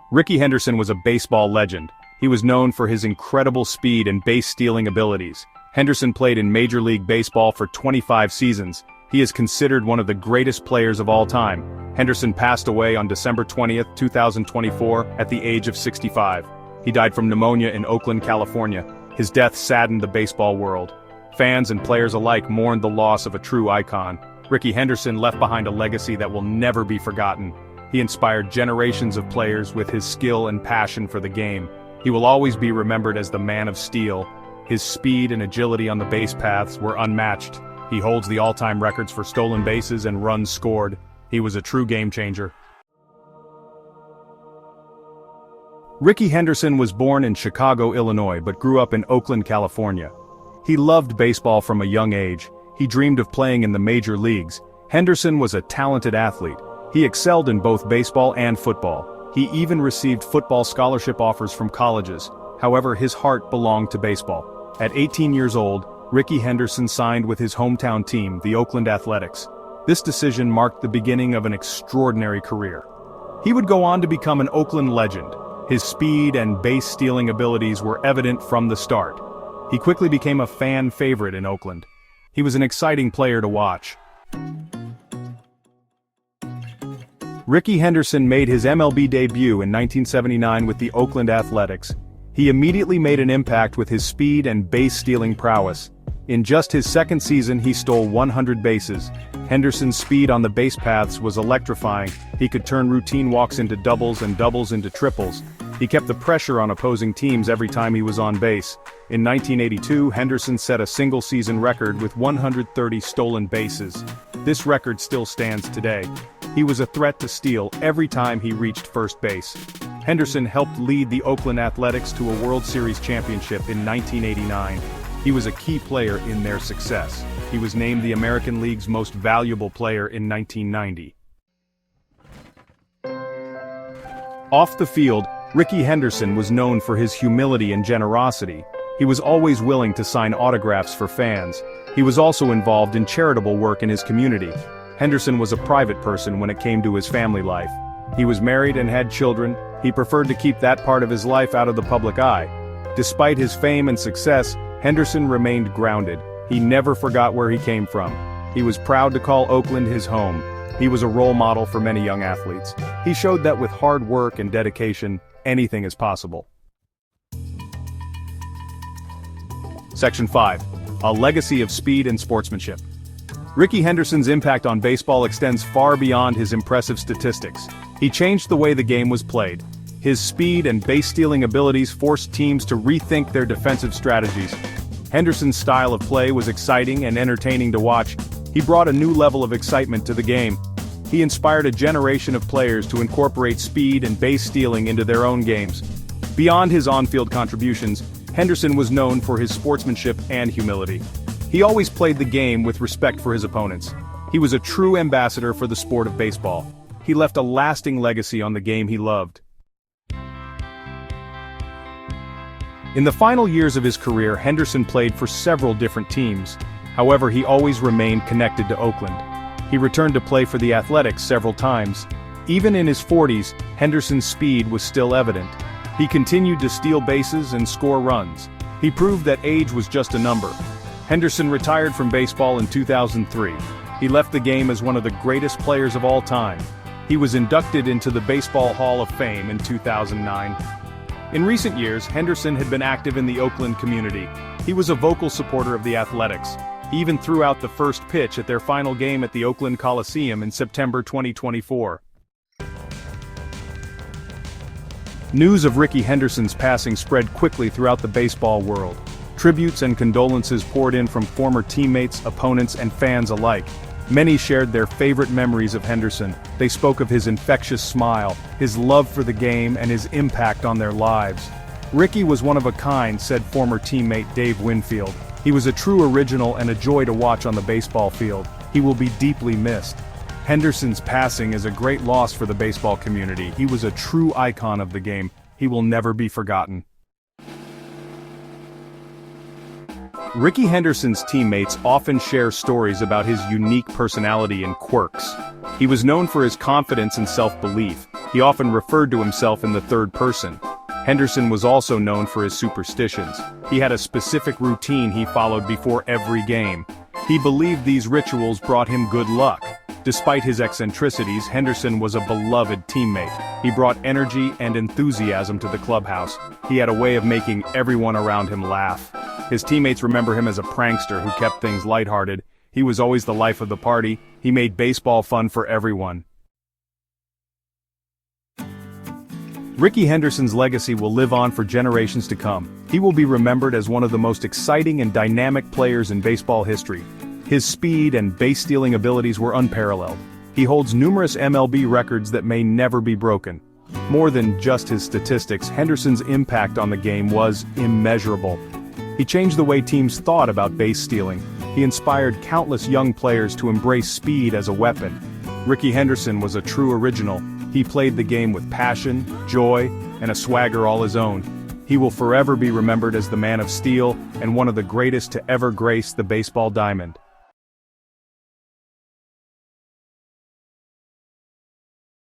Rickey Henderson was a baseball legend. He was known for his incredible speed and base-stealing abilities. Henderson played in Major League Baseball for 25 seasons. He is considered one of the greatest players of all time. Henderson passed away on December 20, 2024, at the age of 65. He died from pneumonia in Oakland, California. His death saddened the baseball world. Fans and players alike mourned the loss of a true icon. Rickey Henderson left behind a legacy that will never be forgotten. He inspired generations of players with his skill and passion for the game. He will always be remembered as the man of steel. His speed and agility on the base paths were unmatched. He holds the all-time records for stolen bases and runs scored. He was a true game-changer. Rickey Henderson was born in Chicago, Illinois, but grew up in Oakland, California. He loved baseball from a young age. He dreamed of playing in the major leagues. Henderson was a talented athlete. He excelled in both baseball and football. He even received football scholarship offers from colleges. However, his heart belonged to baseball. At 18 years old, Rickey Henderson signed with his hometown team, the Oakland Athletics. This decision marked the beginning of an extraordinary career. He would go on to become an Oakland legend. His speed and base-stealing abilities were evident from the start. He quickly became a fan favorite in Oakland. He was an exciting player to watch. Rickey Henderson made his MLB debut in 1979 with the Oakland Athletics. He immediately made an impact with his speed and base-stealing prowess. In just his second season, he stole 100 bases. Henderson's speed on the base paths was electrifying. He could turn routine walks into doubles and doubles into triples. He kept the pressure on opposing teams every time he was on base. In 1982, Henderson set a single-season record with 130 stolen bases. This record still stands today. He was a threat to steal every time he reached first base. Henderson helped lead the Oakland Athletics to a World Series championship in 1989. He was a key player in their success. He was named the American League's most valuable player in 1990. Off the field, Rickey Henderson was known for his humility and generosity. He was always willing to sign autographs for fans. He was also involved in charitable work in his community. Henderson was a private person when it came to his family life. He was married and had children. He preferred to keep that part of his life out of the public eye. Despite his fame and success, Henderson remained grounded. He never forgot where he came from. He was proud to call Oakland his home. He was a role model for many young athletes. He showed that with hard work and dedication, anything is possible. Section 5. A legacy of speed and sportsmanship. Rickey Henderson's impact on baseball extends far beyond his impressive statistics. He changed the way the game was played. His speed and base-stealing abilities forced teams to rethink their defensive strategies. Henderson's style of play was exciting and entertaining to watch. He brought a new level of excitement to the game. He inspired a generation of players to incorporate speed and base-stealing into their own games. Beyond his on-field contributions, Henderson was known for his sportsmanship and humility. He always played the game with respect for his opponents. He was a true ambassador for the sport of baseball. He left a lasting legacy on the game he loved. In the final years of his career, Henderson played for several different teams. However, he always remained connected to Oakland. He returned to play for the Athletics several times. Even in his 40s, Henderson's speed was still evident. He continued to steal bases and score runs. He proved that age was just a number. Henderson retired from baseball in 2003. He left the game as one of the greatest players of all time. He was inducted into the Baseball Hall of Fame in 2009. In recent years, Henderson had been active in the Oakland community. He was a vocal supporter of the Athletics. He even threw out the first pitch at their final game at the Oakland Coliseum in September 2024. News of Rickey Henderson's passing spread quickly throughout the baseball world. Tributes and condolences poured in from former teammates, opponents, and fans alike. Many shared their favorite memories of Henderson. They spoke of his infectious smile, his love for the game, and his impact on their lives. Rickey was one of a kind, said former teammate Dave Winfield. He was a true original and a joy to watch on the baseball field. He will be deeply missed. Henderson's passing is a great loss for the baseball community. He was a true icon of the game. He will never be forgotten. Rickey Henderson's teammates often share stories about his unique personality and quirks. He was known for his confidence and self-belief. He often referred to himself in the third person. Henderson was also known for his superstitions. He had a specific routine he followed before every game. He believed these rituals brought him good luck. Despite his eccentricities, Henderson was a beloved teammate. He brought energy and enthusiasm to the clubhouse. He had a way of making everyone around him laugh. His teammates remember him as a prankster who kept things lighthearted. He was always the life of the party. He made baseball fun for everyone. Rickey Henderson's legacy will live on for generations to come. He will be remembered as one of the most exciting and dynamic players in baseball history. His speed and base-stealing abilities were unparalleled. He holds numerous MLB records that may never be broken. More than just his statistics, Henderson's impact on the game was immeasurable. He changed the way teams thought about base stealing. He inspired countless young players to embrace speed as a weapon. Rickey Henderson was a true original. He played the game with passion, joy, and a swagger all his own. He will forever be remembered as the man of steel and one of the greatest to ever grace the baseball diamond.